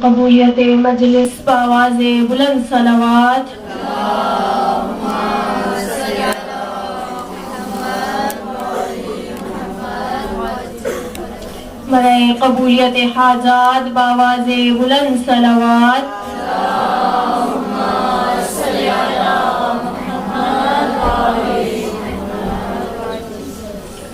قبولیت مجلس بآواز بلند صلوات. برائے قبولیت حاجات بآواز بلند صلوات.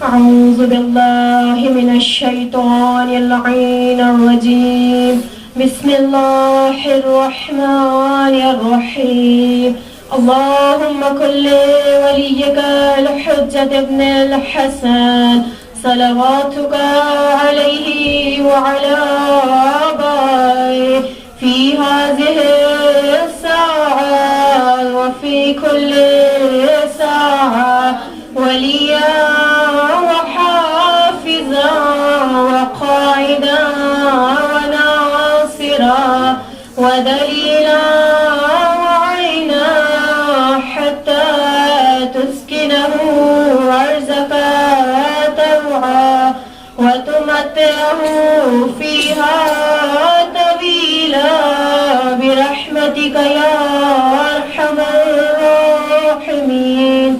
اعوذ باللہ من الشیطان اللعین الرجیم. بسم اللہ الرحمن الرحیم. اللہم کل ولیک الحجة ابن الحسن صلواتک علیہ وعلى آبائه في هذه الساعة وفي كل ساعة وليا وحافظا وقائدا وناصرا ودليلا وعينا حتى تسكنه أرزك طوعا وتمتعه فيها طويلا برحمتك يا أرحم الراحمين.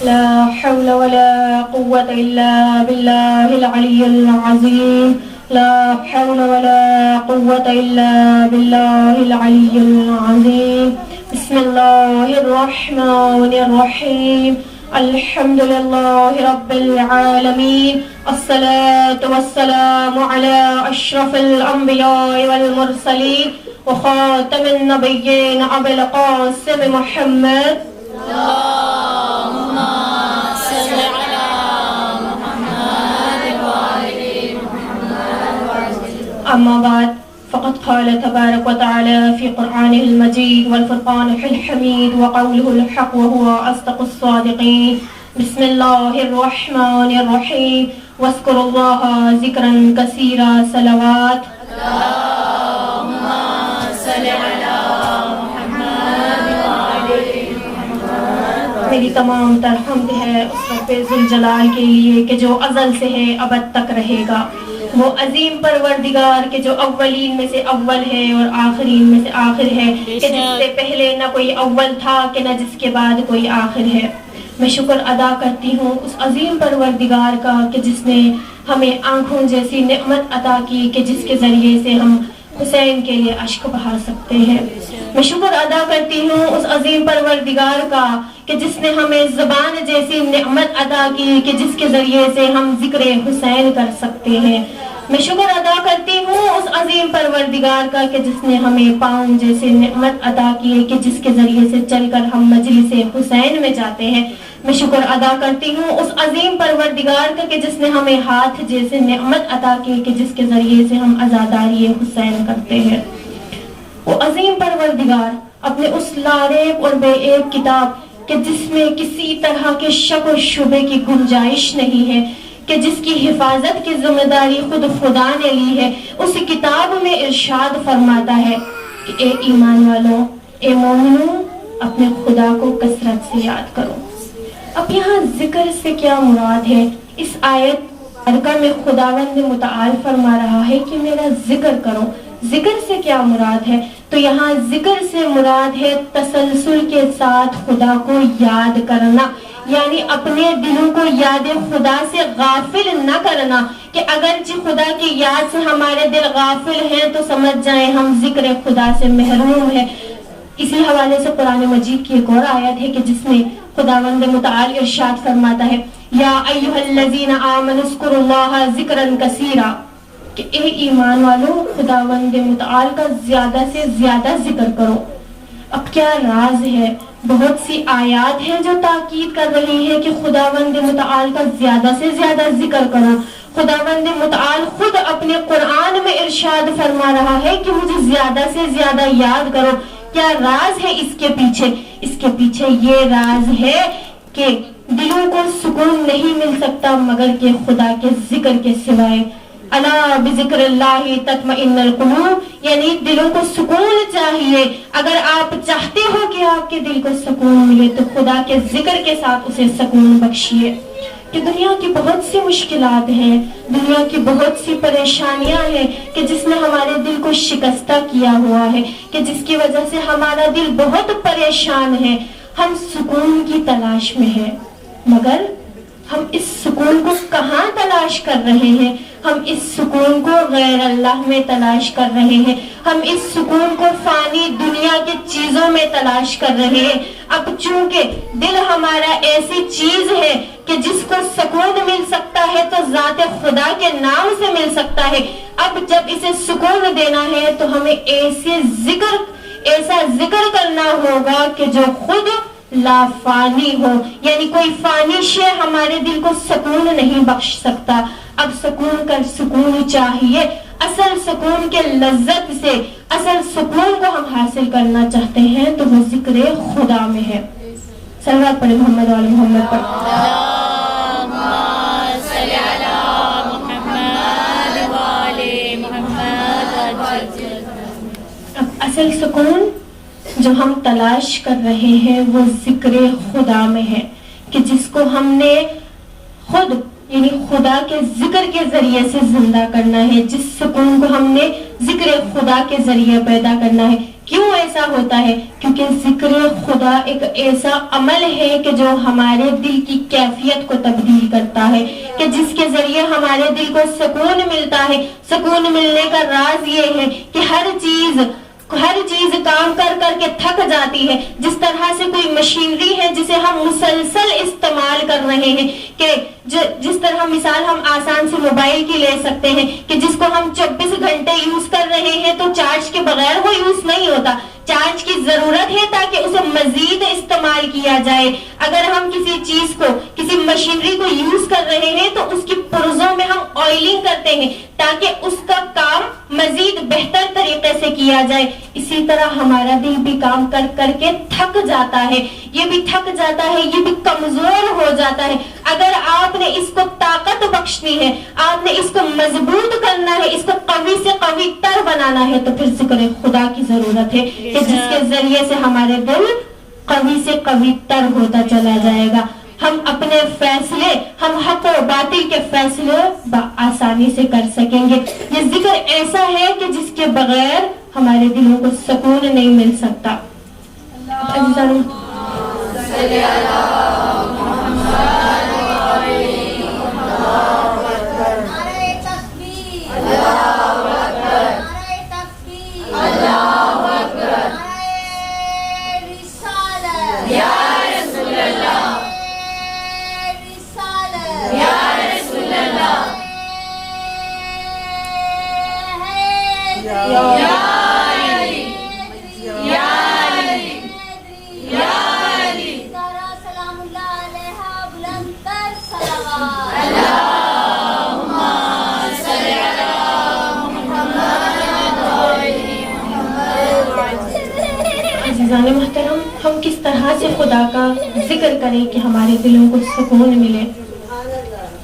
لا حول ولا قوة إلا بالله العلي العظيم. لا حول ولا قوة إلا بالله العلي العظيم. بسم الله الرحمن الرحيم. الحمد لله رب العالمين. الصلاة والسلام على أشرف الأنبياء والمرسلين وخاتم النبيين أبي القاسم محمد. أما بعد فقد قال تبارك وتعالى في قرآنه المجيد والفرقان الحميد وقوله الحق وهو أصدق الصادقين. بسم الله الرحمن الرحيم. واذكروا الله ذكرا كثيرا صلوات. اللهم صل على محمد وعلى محمد. میری تمام تر حمد ہے اس رب ذوالجلال کے لیے کہ جو ازل سے ہے ابد تک رہے گا. وہ عظیم پروردگار کے جو اولین میں سے اول ہے اور آخرین میں سے آخر ہے کہ جس سے پہلے نہ کوئی اول تھا کہ نہ جس کے بعد کوئی آخر ہے. میں شکر ادا کرتی ہوں اس عظیم پروردگار کا کہ جس نے ہمیں آنکھوں جیسی نعمت عطا کی کہ جس کے ذریعے سے ہم حسین کے لیے اشک بہا سکتے ہیں. میں شکر ادا کرتی ہوں اس عظیم پروردگار کا کہ جس نے ہمیں زبان جیسی نعمت عطا کی کہ جس کے ذریعے سے ہم ذکر حسین کر سکتے ہیں. میں شکر ادا کرتی ہوں اس عظیم پروردگار کا کہ جس نے ہمیں پاؤں جیسے نعمت عطا کی ہے کہ جس کے ذریعے سے چل کر ہم مجلس حسین میں جاتے ہیں. میں شکر ادا کرتی ہوں اس عظیم پروردگار کا کہ جس نے ہمیں ہاتھ جیسے نعمت عطا کی کہ جس کے ذریعے سے ہم عزاداری حسین کرتے ہیں. وہ عظیم پروردگار اپنے اس لاریب اور بے ایک کتاب کہ جس میں کسی طرح کے شک و شبے کی گنجائش نہیں ہے کہ جس کی حفاظت کی ذمہ داری خود خدا نے لی ہے، اس کتاب میں ارشاد فرماتا ہے کہ اے ایمان والوں، اے مومنوں، اپنے خدا کو کثرت سے یاد کرو. اب یہاں ذکر سے کیا مراد ہے؟ اس آیت مبارکہ میں خداوند متعال فرما رہا ہے کہ میرا ذکر کرو. ذکر سے کیا مراد ہے؟ تو یہاں ذکر سے مراد ہے تسلسل کے ساتھ خدا کو یاد کرنا، یعنی اپنے دلوں کو یاد خدا سے غافل نہ کرنا کہ اگرچہ خدا کی یاد سے ہمارے دل غافل ہیں تو سمجھ جائیں ہم ذکر خدا سے محروم ہیں. اسی حوالے سے قرآن مجید کی ایک اور آیت ہے کہ جس میں خداوند متعال ارشاد فرماتا ہے یا ایھا الذین آمنوا اذکروا اللہ ذکرا کثیرا، کہ اے ایمان والو خداوند متعال کا زیادہ سے زیادہ ذکر کرو. اب کیا راز ہے؟ بہت سی آیات ہیں جو تاکید کر رہی ہے کہ خداوند متعال کا زیادہ سے زیادہ ذکر کرو. خداوند متعال خود اپنے قرآن میں ارشاد فرما رہا ہے کہ مجھے زیادہ سے زیادہ یاد کرو. کیا راز ہے اس کے پیچھے؟ اس کے پیچھے یہ راز ہے کہ دلوں کو سکون نہیں مل سکتا مگر کہ خدا کے ذکر کے سوائے. الا بذکر اللہ تطمئن القلوب، یعنی دلوں کو سکون چاہیے. اگر آپ چاہتے ہو کہ آپ کے دل کو سکون ملے تو خدا کے ذکر کے ساتھ اسے سکون بخشیے. کہ دنیا کی بہت سی مشکلات ہیں، دنیا کی بہت سی پریشانیاں ہیں کہ جس نے ہمارے دل کو شکستہ کیا ہوا ہے، کہ جس کی وجہ سے ہمارا دل بہت پریشان ہے. ہم سکون کی تلاش میں ہیں، مگر ہم اس سکون کو کہاں تلاش کر رہے ہیں؟ ہم اس سکون کو غیر اللہ میں تلاش کر رہے ہیں. ہم اس سکون کو فانی دنیا کے چیزوں میں تلاش کر رہے ہیں. اب چونکہ دل ہمارا ایسی چیز ہے کہ جس کو سکون مل سکتا ہے تو ذات خدا کے نام سے مل سکتا ہے. اب جب اسے سکون دینا ہے تو ہمیں ایسا ذکر کرنا ہوگا کہ جو خود لا فانی ہو، یعنی کوئی فانی شے ہمارے دل کو سکون نہیں بخش سکتا. اب سکون چاہیے. اصل سکون کے لذت سے، اصل سکون کو ہم حاصل کرنا چاہتے ہیں تو وہ ذکر خدا میں ہے. صلوات پڑھیں محمد وعلی محمد پر. اب اصل سکون جو ہم تلاش کر رہے ہیں وہ ذکر خدا میں ہے، کہ جس کو ہم نے خود یعنی خدا کے ذکر کے ذریعے سے زندہ کرنا ہے. جس سکون کو ہم نے ذکر خدا کے ذریعے پیدا کرنا ہے. کیوں ایسا ہوتا ہے؟ کیونکہ ذکر خدا ایک ایسا عمل ہے کہ جو ہمارے دل کی کیفیت کو تبدیل کرتا ہے، کہ جس کے ذریعے ہمارے دل کو سکون ملتا ہے. سکون ملنے کا راز یہ ہے کہ ہر چیز کام کر کر کے تھک جاتی ہے. جس طرح سے کوئی مشینری ہے جسے ہم مسلسل استعمال کر رہے ہیں، کہ جس طرح مثال ہم آسان سے موبائل کی لے سکتے ہیں کہ جس کو ہم 24 گھنٹے یوز کر رہے ہیں تو چارج کے بغیر وہ یوز نہیں ہوتا. چارج کی ضرورت ہے تاکہ اسے مزید استعمال کیا جائے. اگر ہم کسی چیز کو، کسی مشینری کو یوز کر رہے ہیں تو اس کی پرزوں میں ہم آئلنگ کرتے ہیں تاکہ اس کا کام مزید بہتر طریقے سے کیا جائے. اسی طرح ہمارا دل بھی کام کر کر کے تھک جاتا ہے، یہ بھی تھک جاتا ہے، یہ بھی کمزور ہو جاتا ہے. اگر آپ نے اس کو طاقت بخشنی ہے، آپ نے اس کو مضبوط کرنا ہے، اس کو قوی سے قوی تر بنانا ہے تو پھر ذکر خدا کی ضرورت ہے، کہ جس کے ذریعے سے ہمارے دل قوی سے قوی تر ہوتا چلا جائے گا. ہم اپنے فیصلے، ہم حق و باطل کے فیصلے آسانی سے کر سکیں گے. یہ ذکر ایسا ہے کہ جس کے بغیر ہمارے دلوں کو سکون نہیں مل سکتا. محترم، ہم کس طرح سے خدا کا ذکر کریں کہ ہمارے دلوں کو سکون ملے؟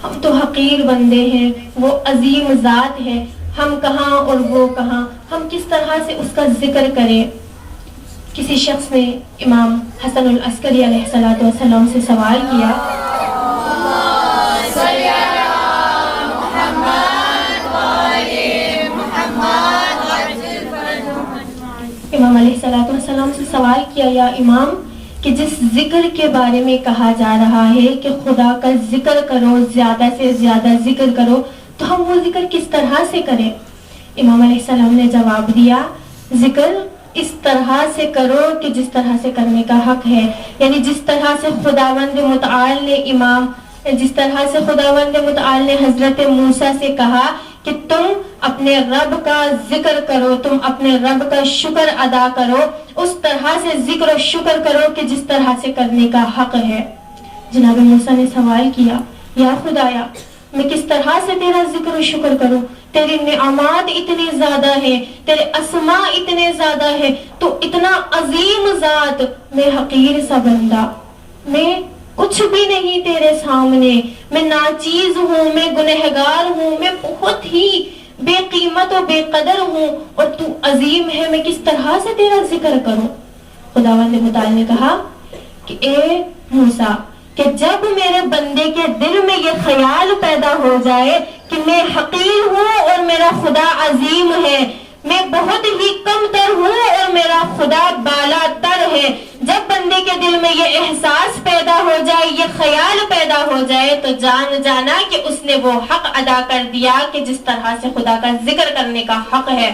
ہم تو حقیر بندے ہیں، وہ عظیم ذات ہے، ہم کہاں اور وہ کہاں. ہم کس طرح سے اس کا ذکر کریں؟ کسی شخص نے امام حسن العسکری علیہ السلام سے سوال کیا، امام علیہ السلام سے سوال کیا، یا امام، کہ جس ذکر کے بارے میں کہا جا رہا ہے کہ خدا کا ذکر کرو، زیادہ سے زیادہ ذکر کرو، تو ہم وہ ذکر کس طرح سے کریں؟ امام علیہ السلام نے جواب دیا، ذکر اس طرح سے کرو کہ جس طرح سے کرنے کا حق ہے. یعنی جس طرح سے خداوند متعال نے حضرت موسیٰ سے کہا کہ تم اپنے رب کا ذکر کرو، تم اپنے رب کا شکر ادا کرو، اس طرح سے ذکر و شکر کرو کہ جس طرح سے کرنے کا حق ہے. جناب موسیٰ نے سوال کیا، یا خدایا، میں کس طرح سے تیرا ذکر و شکر کروں؟ تیری نعمات اتنی زیادہ ہے، تیرے اسماء اتنے زیادہ ہے، تو اتنا عظیم ذات، میں حقیر سا بندہ، میں کچھ بھی نہیں تیرے سامنے، میں ناچیز ہوں، میں گنہگار ہوں، میں بہت ہی بے قیمت و بے قدر ہوں، اور تو عظیم ہے، میں کس طرح سے تیرا ذکر کروں؟ خداوند متعال نے کہا کہ اے موسیٰ، کہ جب میرے بندے کے دل میں یہ خیال پیدا ہو جائے کہ میں حقیر ہوں اور میرا خدا عظیم ہے، میں بہت ہی کم تر ہوں اور میرا خدا بالا تر ہے، جب بندے کے دل میں یہ احساس پیدا ہو جائے، یہ خیال پیدا ہو جائے، تو جان جانا کہ اس نے وہ حق ادا کر دیا کہ جس طرح سے خدا کا ذکر کرنے کا حق ہے۔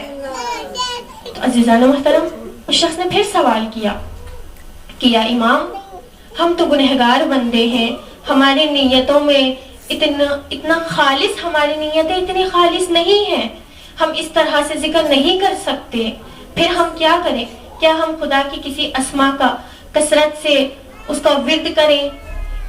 تو عزیزان و محترم، اس شخص نے پھر سوال کیا امام، ہم تو گنہگار بندے ہیں، ہماری نیتوں میں اتنا خالص، ہماری نیتیں اتنی خالص نہیں ہیں، ہم اس طرح سے ذکر نہیں کر سکتے، پھر ہم کیا کریں؟ کیا ہم خدا کی کسی اسما کا کثرت سے اس کا ورد کریں،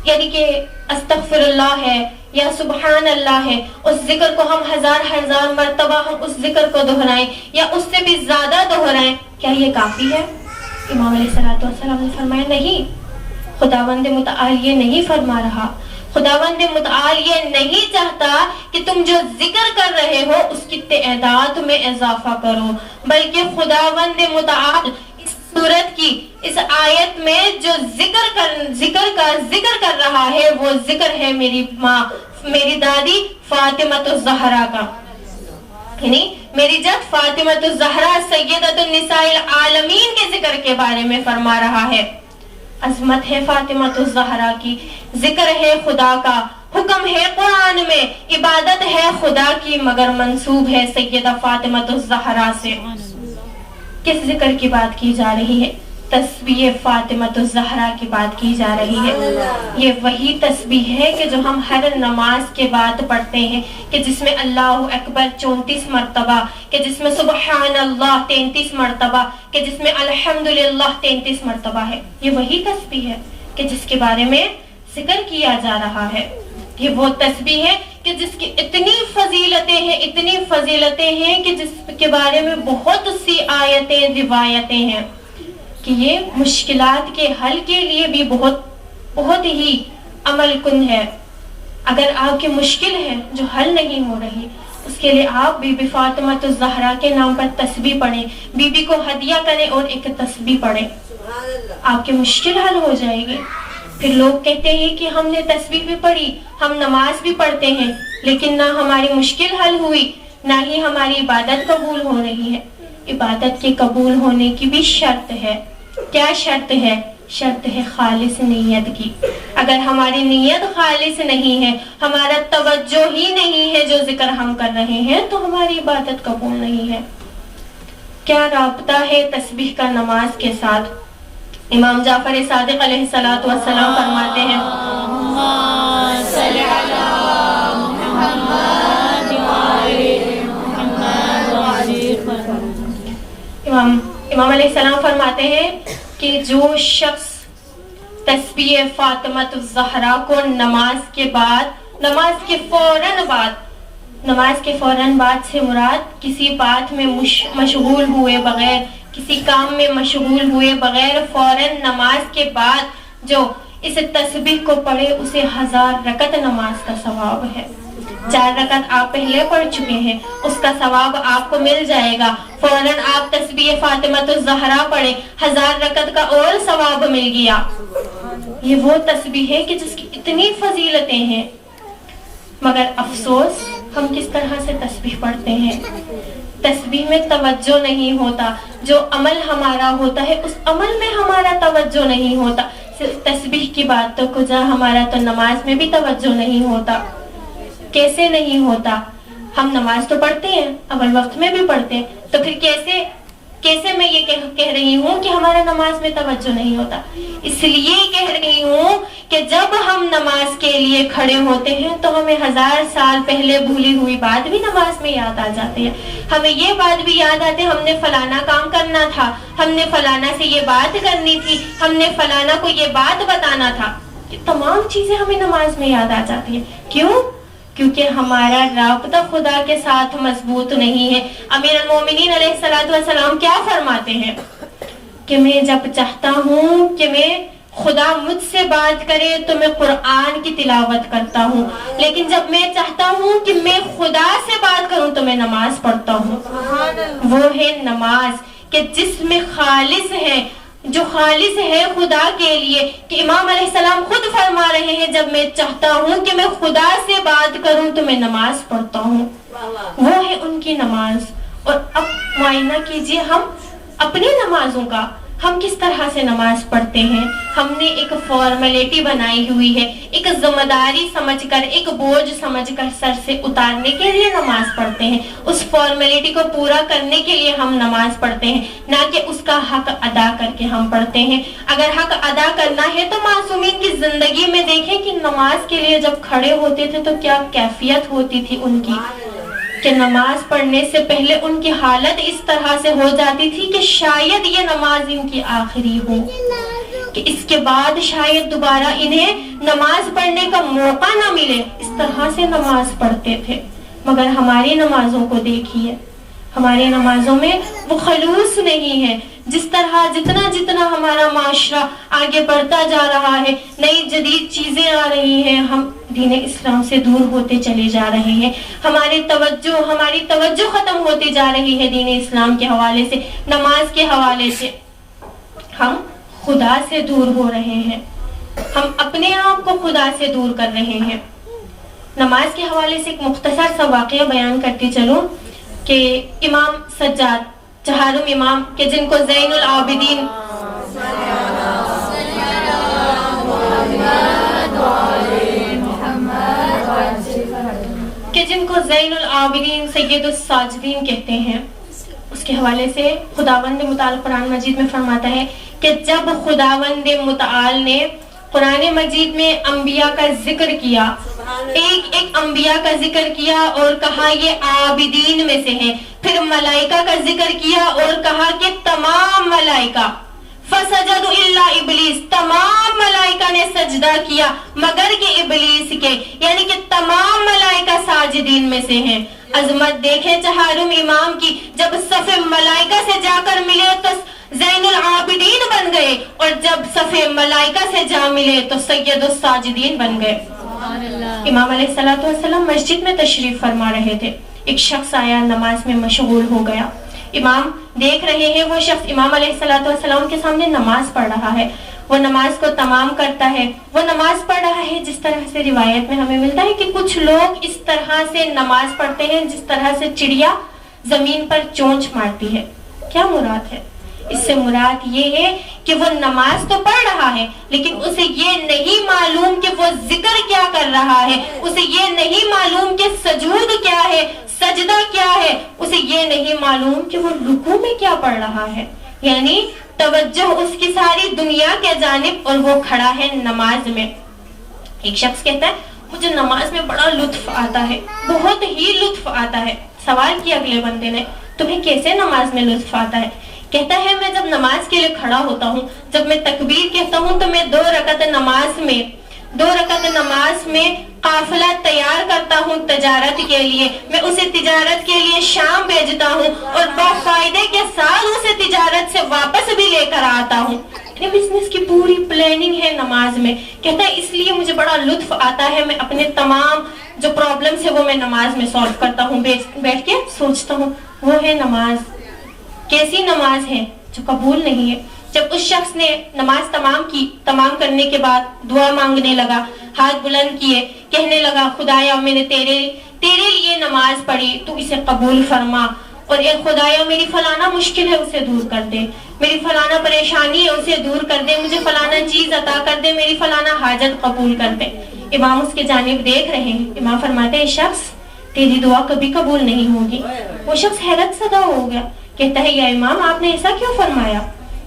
یعنی کہ استغفر اللہ ہے یا سبحان اللہ ہے، اس ذکر کو ہم ہزار مرتبہ ہم اس ذکر کو دہرائیں یا اس سے بھی زیادہ دہرائیں، کیا یہ کافی ہے؟ امام علیہ السلام نے فرمایا نہیں، خداوند متعال یہ نہیں فرما رہا، خداوند متعال یہ نہیں چاہتا کہ تم جو ذکر کر رہے ہو اس کی تعداد میں اضافہ کرو، بلکہ خداوند متعال اس سورت کی اس آیت میں جو ذکر کر رہا ہے، وہ ذکر ہے میری ماں، میری دادی فاطمۃ الزہرا کا، یعنی میری جد فاطمۃ الزہرا سیدۃ النساء العالمین کے ذکر کے بارے میں فرما رہا ہے۔ عظمت ہے فاطمۃ الزہرا کی، ذکر ہے خدا کا، حکم ہے قرآن میں، عبادت ہے خدا کی، مگر منسوب ہے سیدہ فاطمۃ الزہرا سے۔ کس ذکر کی بات کی جا رہی ہے؟ تسبیح فاطمۃ الزہرا کی بات کی جا رہی ہے۔ یہ وہی تسبیح ہے کہ جو ہم ہر نماز کے بعد پڑھتے ہیں، کہ جس میں اللہ اکبر 34 مرتبہ، کہ جس میں سبحان اللہ 33 مرتبہ، کہ جس میں الحمدللہ 33 مرتبہ ہے۔ یہ وہی تسبیح ہے کہ جس کے بارے میں ذکر کیا جا رہا ہے۔ یہ وہ تسبیح ہے کہ جس کی اتنی فضیلتیں ہیں کہ جس کے بارے میں بہت سی آیتیں، روایتیں ہیں کہ یہ مشکلات کے حل کے لیے بھی بہت ہی عمل کن ہے۔ اگر آپ کی مشکل ہے جو حل نہیں ہو رہی، اس کے لیے آپ بی بی فاطمۃ الزہرا کے نام پر تسبیح پڑھیں، بی بی کو ہدیہ کریں اور ایک تسبیح پڑھیں، آپ کی مشکل حل ہو جائے گی۔ پھر لوگ کہتے ہیں کہ ہم نے تسبیح بھی پڑھی، ہم نماز بھی پڑھتے ہیں، لیکن نہ ہماری مشکل حل ہوئی، نہ ہی ہماری عبادت قبول ہو رہی ہے۔ عبادت کے قبول ہونے کی بھی شرط ہے۔ کیا شرط ہے؟ شرط ہے خالص نیت کی۔ اگر ہماری نیت خالص نہیں ہے، ہمارا توجہ ہی نہیں ہے جو ذکر ہم کر رہے ہیں، تو ہماری عبادت قبول نہیں ہے۔ کیا رابطہ ہے تسبیح کا نماز کے ساتھ؟ امام جعفر صادق علیہ السلام فرماتے ہیں، امام علیہ السلام فرماتے ہیں کہ جو شخص تسبیح فاطمۃ الزہرا کو نماز کے فوراً بعد سے مراد کسی بات میں مشغول ہوئے بغیر، کسی کام میں مشغول ہوئے بغیر فوراً نماز کے بعد جو اس تسبیح کو پڑھے، اسے 1000 رکعت نماز کا ثواب ہے۔ 4 رکعت آپ پہلے پڑھ چکے ہیں، اس کا ثواب آپ کو مل جائے گا۔ فوراً آپ تسبیح فاطمۃ الزہرا پڑھیں، 1000 رکعت کا اور ثواب مل گیا۔ یہ وہ تسبیح ہے کہ جس کی اتنی فضیلتیں ہیں، مگر افسوس ہم کس طرح سے تسبیح پڑھتے ہیں۔ تسبیح میں توجہ نہیں ہوتا، جو عمل ہمارا ہوتا ہے اس عمل میں ہمارا توجہ نہیں ہوتا۔ صرف تسبیح کی بات تو کجا، ہمارا تو نماز میں بھی توجہ نہیں ہوتا۔ کیسے نہیں ہوتا؟ ہم نماز تو پڑھتے ہیں، اول وقت میں بھی پڑھتے ہیں، تو پھر کیسے میں یہ کہہ رہی ہوں کہ ہمارا نماز میں توجہ نہیں ہوتا؟ اس لیے کہہ رہی ہوں کہ جب ہم نماز کے لیے کھڑے ہوتے ہیں تو ہمیں 1000 سال پہلے بھولی ہوئی بات بھی نماز میں یاد آ جاتی ہے۔ ہمیں یہ بات بھی یاد آتی ہے، ہم نے فلانا کام کرنا تھا، ہم نے فلانا سے یہ بات کرنی تھی، ہم نے فلانا کو یہ بات بتانا تھا۔ یہ تمام چیزیں ہمیں نماز میں یاد آ جاتی ہیں۔ کیوں؟ کیونکہ ہمارا رابطہ خدا کے ساتھ مضبوط نہیں ہے۔ امیر المومنین علیہ الصلوۃ والسلام کیا فرماتے ہیں کہ میں جب چاہتا ہوں کہ میں خدا مجھ سے بات کرے تو میں قرآن کی تلاوت کرتا ہوں، لیکن جب میں چاہتا ہوں کہ میں خدا سے بات کروں تو میں نماز پڑھتا ہوں۔ وہ ہے نماز کہ جس میں خالص ہے، جو خالص ہے خدا کے لیے، کہ امام علیہ السلام خود فرما رہے ہیں جب میں چاہتا ہوں کہ میں خدا سے بات کروں تو میں نماز پڑھتا ہوں۔ وہ ہے ان کی نماز۔ اور اب معائنہ کیجئے ہم اپنی نمازوں کا، ہم کس طرح سے نماز پڑھتے ہیں۔ ہم نے ایک فارمیلٹی بنائی ہوئی ہے، ایک ذمہ داری سمجھ کر، ایک بوجھ سمجھ کر سر سے اتارنے کے لیے نماز پڑھتے ہیں۔ اس فارمیلٹی کو پورا کرنے کے لیے ہم نماز پڑھتے ہیں، نہ کہ اس کا حق ادا کر کے ہم پڑھتے ہیں۔ اگر حق ادا کرنا ہے تو معصومین کی زندگی میں دیکھیں کہ نماز کے لیے جب کھڑے ہوتے تھے تو کیا کیفیت ہوتی تھی ان کی، کہ نماز پڑھنے سے پہلے ان کی حالت اس طرح سے ہو جاتی تھی کہ شاید یہ نماز ان کی آخری ہو، کہ اس کے بعد شاید دوبارہ انہیں نماز پڑھنے کا موقع نہ ملے، اس طرح سے نماز پڑھتے تھے۔ مگر ہماری نمازوں کو دیکھیے، ہماری نمازوں میں وہ خلوص نہیں ہے۔ جس طرح جتنا ہمارا معاشرہ آگے بڑھتا جا رہا ہے، نئی جدید چیزیں آ رہی ہیں، ہم دین اسلام سے دور ہوتے چلے جا رہے ہیں۔ ہماری توجہ ختم ہوتی جا رہی ہے دین اسلام کے حوالے سے، نماز کے حوالے سے۔ ہم خدا سے دور ہو رہے ہیں، ہم اپنے آپ کو خدا سے دور کر رہے ہیں۔ نماز کے حوالے سے ایک مختصر سا واقعہ بیان کرتی چلوں کہ امام سجاد چہارم امام کہ جن کو زین العابدین سید الساجدین کہتے ہیں، اس کے حوالے سے خداوند متعال قرآن مجید میں فرماتا ہے کہ جب خداوند متعال نے قرآن مجید میں انبیاء کا ذکر کیا، ایک انبیاء کا ذکر کیا اور کہا یہ عابدین میں سے ہے، پھر ملائکہ کا ذکر کیا اور کہا کہ تمام ملائکہ، فسجدوا الا ابلیس، تمام ملائکہ نے سجدہ کیا مگر کہ ابلیس کے، یعنی کہ تمام ملائکہ ساجدین میں سے ہیں۔ عظمت دیکھیں چہارم امام کی، جب صف ملائکہ سے جا کر ملے تو زین العابدین بن گئے، اور جب صف ملائکہ سے جا ملے تو سید الساجدین بن گئے۔ امام علیہ السلام مسجد میں تشریف فرما رہے تھے، ایک شخص آیا نماز میں مشغول ہو گیا۔ امام دیکھ رہے ہیں وہ شخص امام علیہ السلام کے سامنے نماز پڑھ رہا ہے، وہ نماز کو تمام کرتا ہے، وہ نماز پڑھ رہا ہے جس طرح سے روایت میں ہمیں ملتا ہے کہ کچھ لوگ اس طرح سے نماز پڑھتے ہیں جس طرح سے چڑیا زمین پر چونچ مارتی ہے۔ کیا مراد ہے؟ اس سے مراد یہ ہے کہ وہ نماز تو پڑھ رہا ہے لیکن اسے یہ نہیں معلوم کہ وہ ذکر کیا کر رہا ہے، اسے یہ نہیں معلوم کہ سجود کیا ہے، سجدہ کیا ہے، اسے یہ نہیں معلوم کہ وہ رکوع میں کیا پڑھ رہا ہے۔ یعنی توجہ اس کی ساری دنیا کے جانب اور وہ کھڑا ہے نماز میں۔ ایک شخص کہتا ہے مجھے نماز میں بڑا لطف آتا ہے، بہت ہی لطف آتا ہے۔ سوال کیا اگلے بندے نے تمہیں کیسے نماز میں لطف آتا ہے؟ کہتا ہے میں جب نماز کے لیے کھڑا ہوتا ہوں، جب میں تکبیر کہتا ہوں تو میں دو رکعت نماز میں قافلہ تیار کرتا ہوں تجارت کے لیے، میں اسے تجارت کے لیے شام بھیجتا ہوں اور باقاعدے کے ساتھ اسے تجارت سے واپس بھی لے کر آتا ہوں۔ بزنس کی پوری پلاننگ ہے نماز میں۔ کہتا ہے اس لیے مجھے بڑا لطف آتا ہے، میں اپنے تمام جو پرابلمز ہے وہ میں نماز میں سالو کرتا ہوں، بیٹھ کے سوچتا ہوں۔ وہ ہے نماز۔ کیسی نماز ہے جو قبول نہیں ہے؟ جب اس شخص نے نماز تمام کرنے کے بعد دعا مانگنے لگا، ہاتھ بلند کیے، کہنے لگا خدایا میں نے تیرے لیے نماز پڑھی، تو اسے قبول فرما، اور اے خدایا میری فلانا مشکل ہے اسے دور کر دے، میری فلانا پریشانی ہے اسے دور کر دے، مجھے فلانا چیز عطا کر دے، میری فلانا حاجت قبول کر دے۔ امام اس کے جانب دیکھ رہے ہیں، امام فرماتے ہیں شخص تیری دعا کبھی قبول نہیں ہوگی۔ وہ شخص حیرت زدہ ہو گیا، کہتا ہے یا امام آپ نے ایسا کیوں فرمایا؟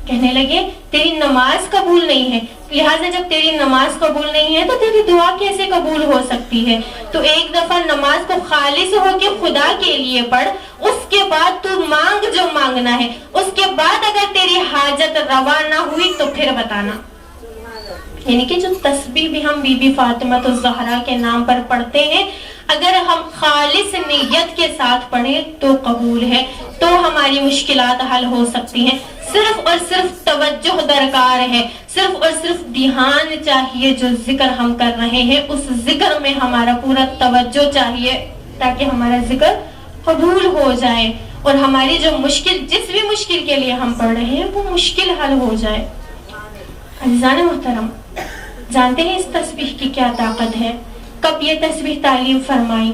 کہنے لگے تیری نماز قبول نہیں ہے، لہٰذا جب تیری نماز قبول نہیں ہے تو تیری دعا کیسے قبول ہو سکتی ہے؟ تو ایک دفعہ نماز کو خالص ہو کے خدا کے لیے پڑھ، اس کے بعد تو مانگ جو مانگنا ہے، اس کے بعد اگر تیری حاجت روا نہ ہوئی تو پھر بتانا۔ یعنی کہ جو تسبیح بھی ہم بی بی فاطمہ الزہرا کے نام پر پڑھتے ہیں، اگر ہم خالص نیت کے ساتھ پڑھیں تو قبول ہے، تو ہماری مشکلات حل ہو سکتی ہیں۔ صرف اور صرف توجہ درکار ہے، صرف اور صرف دھیان چاہیے۔ جو ذکر ہم کر رہے ہیں اس ذکر میں ہمارا پورا توجہ چاہیے تاکہ ہمارا ذکر قبول ہو جائے اور ہماری جو مشکل، جس بھی مشکل کے لیے ہم پڑھ رہے ہیں وہ مشکل حل ہو جائے۔ عزیزان محترم، جانتے ہیں اس تسبیح کی کیا طاقت ہے؟ کب یہ تسبیح تعلیم فرمائی؟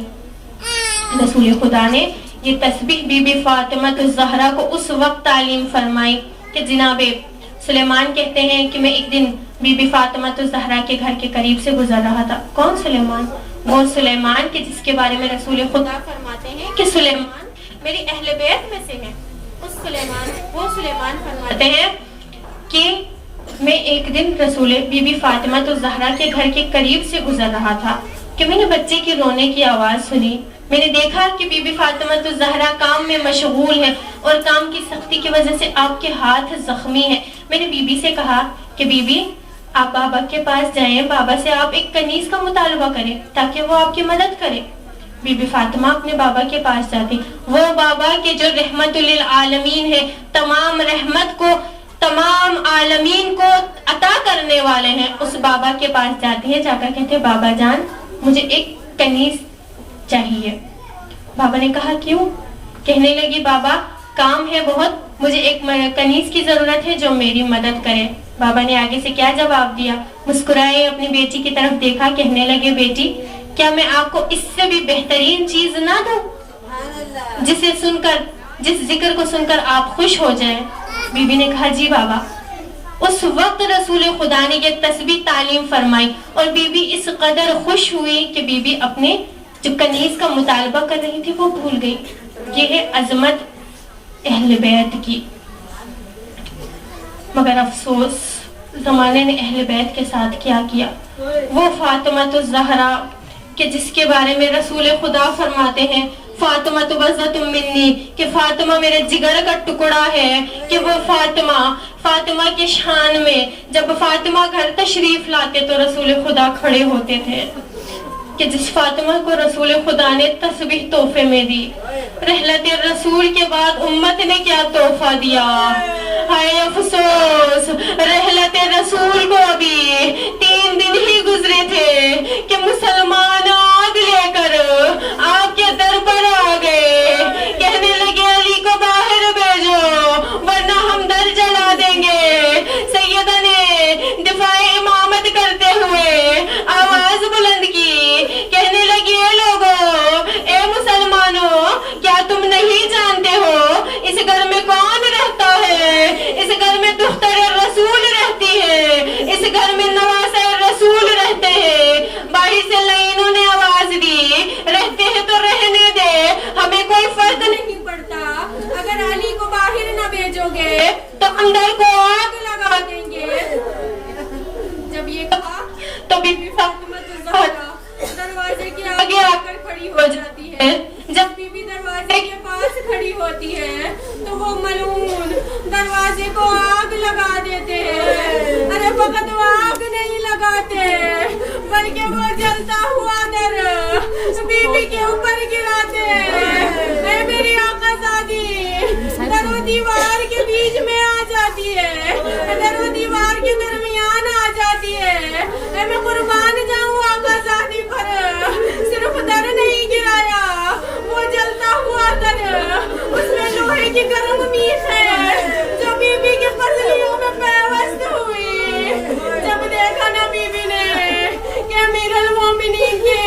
رسول خدا نے یہ تسبیح بی بی فاطمہ الزہرا کو اس وقت تعلیم فرمائی کہ جناب سلیمان کہتے ہیں کہ میں ایک دن بی بی فاطمہ الزہرا کے گھر کے قریب سے گزر رہا تھا۔ کون سلیمان؟ وہ سلیمان کہ جس کے بارے میں رسول خدا فرماتے ہیں کہ سلیمان میری اہل بیت میں سے ہے۔ وہ سلیمان فرماتے ہیں کہ میں ایک دن رسول بی بی فاطمہ الزہرا کے گھر کے قریب سے گزر رہا تھا کہ میں نے بچے کی رونے کی آواز سنی۔ میں نے دیکھا کہ بی بی فاطمہ الزہرا کام میں مشغول ہے اور کام کی سختی کی وجہ سے آپ کے ہاتھ زخمی ہیں۔ میں نے بی بی سے کہا کہ بی بی آپ بابا کے پاس جائیں، بابا سے آپ ایک کنیز کا مطالبہ کریں تاکہ وہ آپ کی مدد کرے۔ بی بی فاطمہ اپنے بابا کے پاس جاتی، وہ بابا کے جو رحمت للعالمین ہے، تمام رحمت کو تمام عالمین کو عطا کرنے والے ہیں، اس بابا کے پاس جاتی ہیں، جا کر کہتے ہیں بابا جان مجھے ایک کنیز چاہیے۔ بابا نے کہا کیوں؟ کہنے لگی بابا کام ہے بہت، مجھے ایک کنیز کی ضرورت ہے جو میری مدد کرے۔ بابا نے آگے سے کیا جواب دیا؟ مسکرائے، اپنی بیٹی کی طرف دیکھا، کہنے لگے بیٹی کیا میں آپ کو اس سے بھی بہترین چیز نہ دوں جسے سن کر، جس ذکر کو سن کر آپ خوش ہو جائیں؟ بی بی نے کہا جی بابا۔ اس وقت رسول خدا نے یہ تسبیح تعلیم فرمائی اور بی بی اس قدر خوش ہوئی کہ بی بی اپنے جو کنیز کا مطالبہ کر رہی تھی وہ بھول گئی۔ یہ ہے عظمت اہل بیت کی۔ مگر افسوس زمانے نے اہل بیت کے ساتھ کیا کیا۔ وہ فاطمہ الزہرا کہ جس کے بارے میں رسول خدا فرماتے ہیں فاطمہ بضعۃ منی، کہ فاطمہ میرے جگر کا ٹکڑا ہے، کہ وہ فاطمہ کے شان میں جب فاطمہ گھر تشریف لاتے تو رسول خدا کھڑے ہوتے تھے، کہ جس فاطمہ کو رسول خدا نے تسبیح تحفے میں دی۔ رحلت رسول کے بعد امت نے کیا تحفہ دیا؟ ہائے افسوس، رحلت رسول کو ابھی 3 دن ہی گزرے تھے کہ مسلمان آگ لے کر آپ کے در پر آ گئے، کہنے لگے علی کو باہر بھیجو ورنہ ہم در جلا دیں گے۔ سیدہ نے دفاع امامت کرتے ہوئے آواز بلند کی، کہنے لگی اے لوگو، اے مسلمانوں، کیا تم نہیں جانتے ہو اس گھر میں کون رہتا ہے؟ اس گھر میں دختر رسول رہتی ہے، اس گھر میں نواسہ رسول رہتے ہیں۔ باہر سے لائنوں نے آواز دی، رہتے ہیں تو رہنے دے، ہمیں کوئی فرق نہیں پڑتا، اگر علی کو باہر نہ بھیجو گے تو اندر کو آگ لگا دیں گے۔ جب یہ کہا تو بی بی فاطمہ الزہرا دروازے کے آگے آ کر کھڑی ہو جاتی ہے۔ جب بی بی دروازے کے پاس کھڑی ہوتی ہے تو وہ ملعون دروازے کو آگ لگا دیتے ہیں۔ ارے فقط وہ آگ نہیں لگاتے بلکہ وہ جلتا ہوا در بی بی کے اوپر گراتے ہیں۔ اے میری آقا زادی در و دیوار کے بیچ میں آ جاتی ہے، در و دیوار کے درمیان آ جاتی ہے۔ اے میں قربان جاؤں آقا زادی پر، صرف در نہیں گرایا، وہ جلتا ہوا در، اس میں لوہے کی گرم میخ ہے جو بی بی کے پسلیوں میں پیوست ہوئی۔ جب دیکھا نا بی بی نے کہ امیر المومنین کے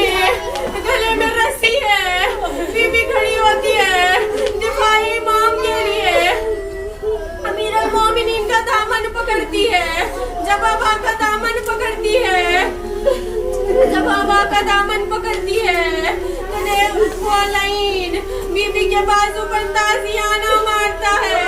گلے میں رسی ہے، بی بی کھڑی ہوتی ہے دفاعی امام کے لیے، امیر المومنین کا دامن پکڑتی ہے۔ جب آبا کا دامن پکڑتی ہے، جب آبا کا دامن پکڑتی ہے تو وہ لائن بی بی کے بازو پر تازیانہ مارتا ہے،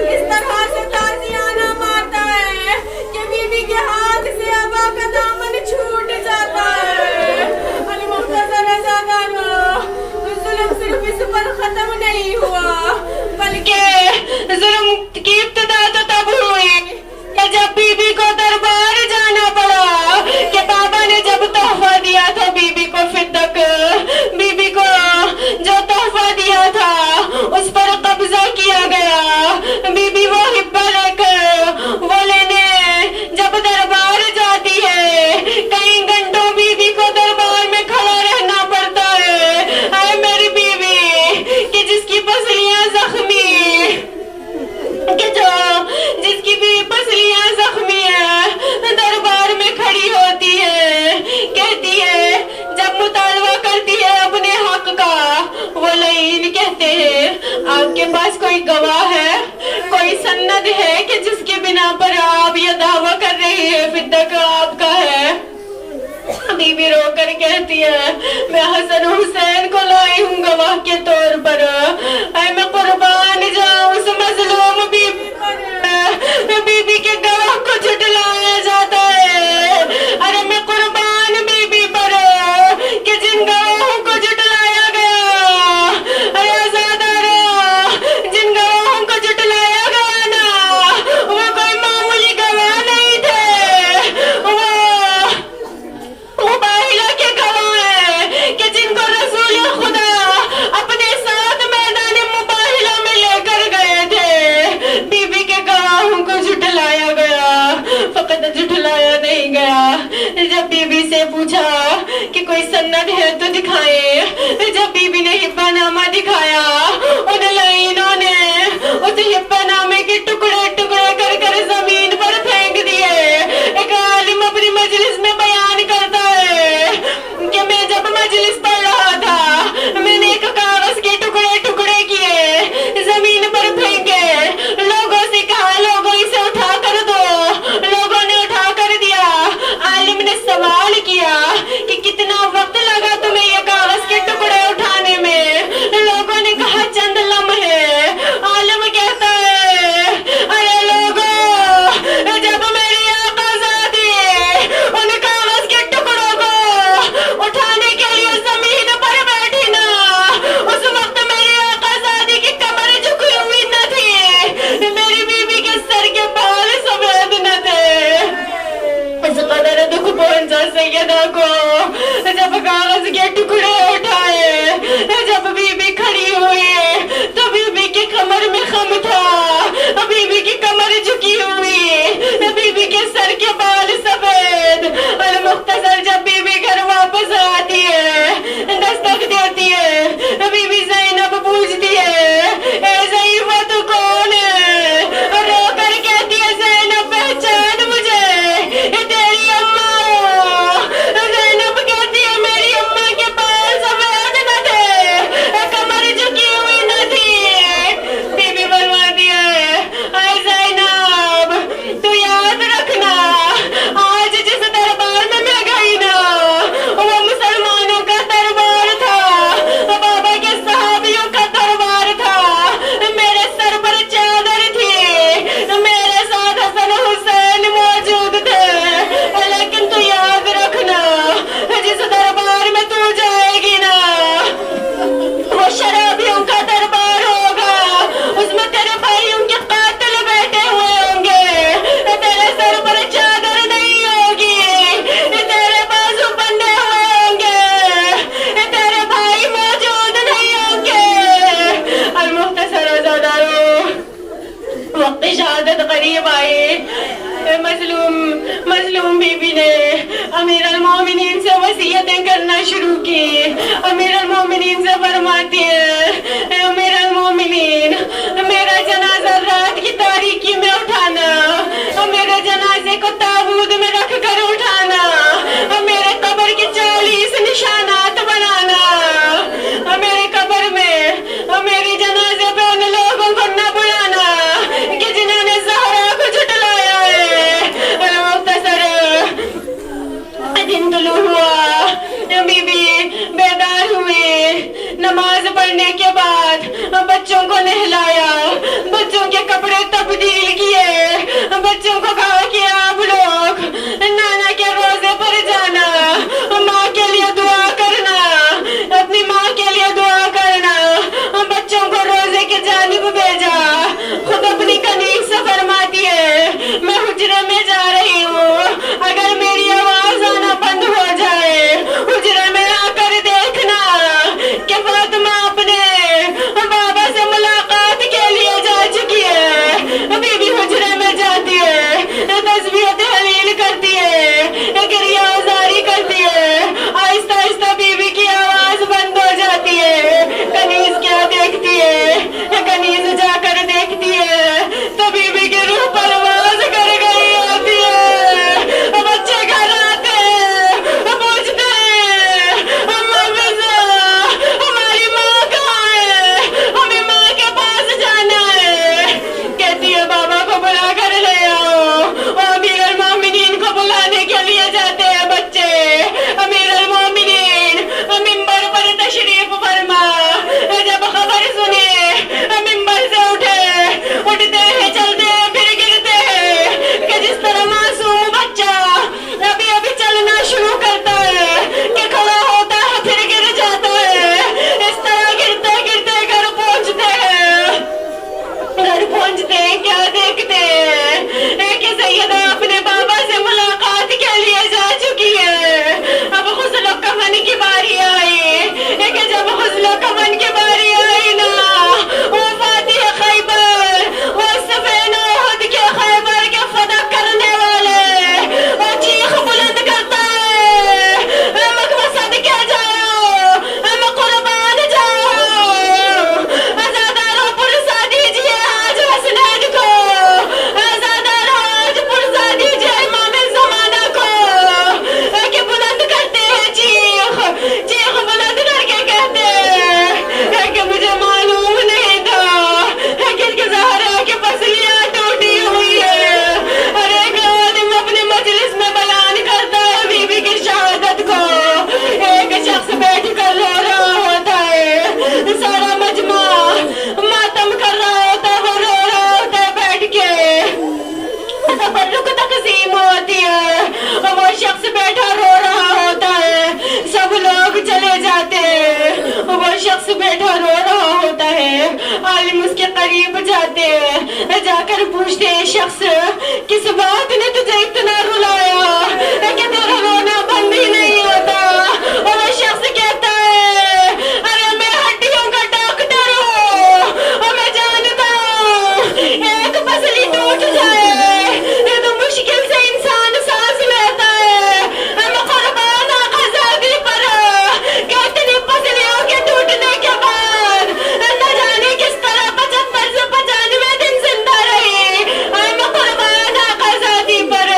اس طرح سے تازیانہ مارتا ہے کہ بی بی کے ہاتھ سے آبا کا دامن چھوٹ جاتا ہے۔ علی مختصر زادانو، ظلم صرف اس پر ختم نہیں ہوا بلکہ ظلم کی ابتدا تو تب ہوئی کہ جب بی بی کو دربار جانا پڑا، کہ بابا نے جب تحفہ دیا تو بی بی کو فدق، بی میں حسن حسین کو لائی ہوں گواہ کے طور پر، اے میں قربان جاؤں اس مظلوم بی بی کے گواہ کو جھٹلایا جاتا ہے، ارے میں قربان بی بی پر کہ جن گواہوں کو جھٹلایا گیا، ارے آزادارا جن گواہوں کو جھٹلایا گیا نا وہ کوئی معمولی گواہ نہیں تھے، وہ باہلا کے گواہ ہیں کہ جن کو رسول خدا اپنے ساتھ میدان مباہلہ میں لے کر گئے تھے۔ بی بی کے گواہوں کو جھٹلایا گیا، فقط جھٹلایا نہیں گیا۔ جب بی بی سے پوچھا کہ کوئی سند ہے تو دکھائیں، جب بی بی نے حبہ نامہ دکھایا، ان لائنوں نے اس حبہ نامے کے ٹکڑے ٹکڑے کر کر زمین پر پھینک دیے۔ ایک عالم اپنی مجلس میں بیان کرتا ہے کہ میں جب مجلس پڑھ رہا تھا میں نے ایک کاغذ کے ٹکڑے ٹکڑے کیے، زمین پر پھینکے، لوگوں سے کہا لوگوں اسے اٹھا کر دو، لوگوں نے اٹھا کر دیا۔ عالم نے سوال کیا کہ کتنا وقت لگا تمہیں یہ کاغذ کے ٹکڑے اٹھانے میں؟ لوگوں نے کہا چند لمحے۔ عالم کہتا ہے ارے لوگوں، جب میری آقا زادی ان کاغذ کے ٹکڑوں کو اٹھانے کے لیے زمین پر بیٹھی نا، اس وقت میری آقا زادی کی کمر جھکی ہوئی نہ تھی، میری بیوی کے سر کے بال سفید نہ تھے۔ اس قدر دکھ پہنچا سیدہ کو جب کاغذ کے ٹکڑے اٹھائے، جب بی بی کھڑی ہوئی تو بی بی کی کمر میں خم تھا، بی بی کی کمر جھکی ہوئی، بی بی کے سر کے بال سفید۔ اور مختصر جب بی بی گھر واپس آتی ہے، دستک دیتی ہے، بی بی زینب پوچھتی ہے اے ضعیفہ تو کون ہے؟ رو کر کہتی ہے زینب پہچان مجھے، تیری اماں۔ زینب کہتی ہے میری اماں کے بال سفید نہ تھے، کمر جھکی ہوئی نہ تھی۔ بی بی فرماتی ہے اے زینب تو یاد رکھنا، آج جس دربار میں گئی نا وہ مسلمانوں کا دربار تھا، بابا کے صحابیوں کا دربار تھا، میرے سر پر چادر تھی، میرے ساتھ حسن حسین موجود تھے، لیکن تو یاد رکھنا جس دربار میں تو جائے گی نا وہ شرابیوں کا دربار ہوگا، اس میں تیرے بھائیوں کے قاتل بیٹھے ہوئے ہوں گے، تیرے سر پر چادر نہیں ہوگی، تیرے بازو بندے ہوئے ہوں گے، تیرے بھائی موجود نہیں ہوں گے۔ المختصر عزادارو، وقت شہادت قریب آئی، مظلوم بی بی نے امیر المومنین سے وصیتیں کرنا شروع کی۔ امیر المومنین سے فرماتی ہے اے امیر المومنین، میرا جنازہ رات کی تاریکی میں اٹھانا، میرے جنازے کو تابوت میں رکھ کر اٹھانا، میرے قبر کے 40 نشانات بنانا، میرے قبر میں میری جنازے پہ ان لوگوں کو نہ بلانا کہ جنہوں نے زہرا کو جھٹلایا ہے۔ مختصر دن طلوع ہوا، بی بی بیدار ہوئی، نماز پڑھنے کے بعد بچوں کو نہلایا، بچوں کے کپڑے تبدیل کیے، شخص بیٹھا رو رہا ہوتا ہے، عالم اس کے قریب جاتے ہیں، جا کر پوچھتے ہیں شخص کس بات نے تجھے اتنا رلایا کہ تیرا رونا بند ہی نہیں ہوتا؟ اور وہ شخص کہتا ہے ارے میں ہڈیوں کا ڈاکٹر ہوں اور میں جانتا ہوں ایک پسلی ٹوٹ جائے تو مشکل سے انسان سانس لیتا ہے، میں قربان آزادی پر کہ اتنی پسلیوں کے ٹوٹنے کے بعد نہ جانے کس طرح 75 سے 95 دن زندہ رہی، میں قربان آزادی پر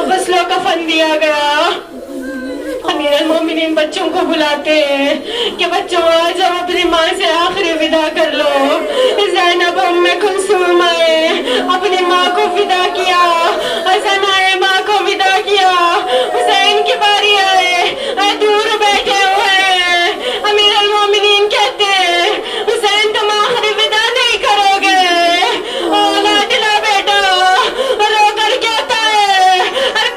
غسل و کفن دیا گیا۔ امیر المومنین بچوں کو بلاتے ہیں کہ بچوں آج ہم اپنی ماں سے آخری ودا کر لو۔ زینب ام کلثوم آئے، اپنی ماں کو فدا کیا، حسن آئے ماں کو فدا کیا، حسین کی باری آئے دور بیٹھے ہوئے ہیں۔ امیر المومنین کہتے ہیں حسین تم آخری ودا نہیں کرو گے؟ اولا دلا بیٹا رو کر کہتا ہے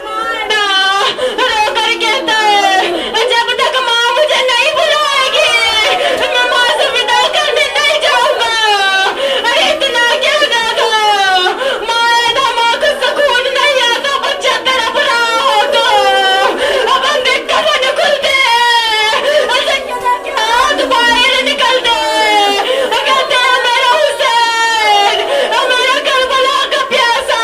رو کر کہتا ہے جب تک ماں مجھے نہیں بلائے گی میں ماں سے ودا کرنے نہیں جاؤں گا۔ ارے اتنا کیا زیادہ ماں ہے نا، ماں کو سکون نہیں آتا بچہ تڑپ رہا ہو تو اب ہم دیکھ کر وہ کھلتے ہاتھ باہر نکلتے کہتے ہیں میرا حسین، میرا کربلا کا پیاسا،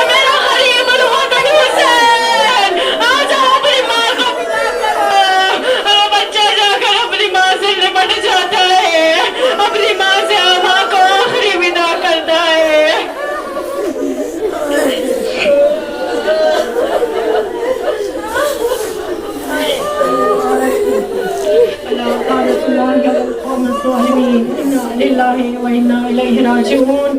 میرا غریب الوطن حسین، آ جاؤ اپنی ماں کو فدا کرو۔ بچہ جا کر اپنی ماں سے لپٹ جاتا ہے، اپنی ماں سے ماں کو آخری ودا کرتا ہے۔ اللہ قال رسول اللہ القوم الظالمین انا للہ و انا الیہ راجعون۔